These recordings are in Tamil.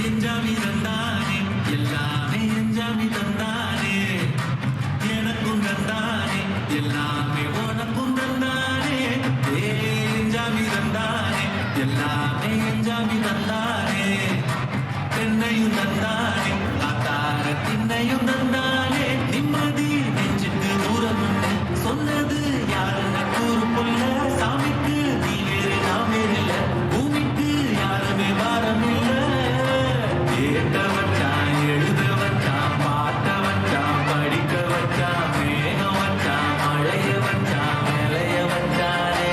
எஞ்சாமி தந்தானே எல்லாமே எஞ்சாமி தந்தானே எனக்கும் தந்தானே எல்லாமே உனக்கும் தந்தானே எஞ்சாமி தந்தானே எல்லாமே எஞ்சாமி தந்தானே தென்னையும் தந்தானே காத்தார திண்ணையும் தந்தானே நிம்மதி நெஞ்சுக்கு ஊரமுன்னு சொன்னது யாருன்னு கூறு புள்ள சாமிக்கு நீ வேறு நான் வேறு இல்ல பூமிக்கு யாருமே வாரம் இல்ல கேட்ட வச்சான் எழுத வச்சான் பாட்ட வச்சான் படிக்க வச்சான் மேகம் வச்சான் மழைய வச்சான் விளைய வச்சானே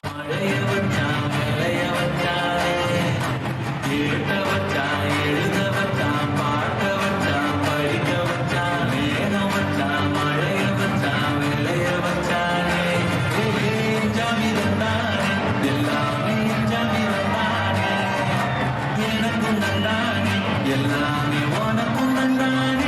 மழைய வச்சான் விளைய வச்சானே கேட்ட வச்சான் எழுத வச்சான் பாட்ட வச்சான் படிக்க வச்சான் மேகம் வச்சான் மழைய வச்சான் விளைய வச்சானே எஞ்சாமி தந்தானே எல்லாமே எஞ்சாமி தந்தானே எனக்கும் தந்தானே எல்லாமே உனக்கும் தந்தானே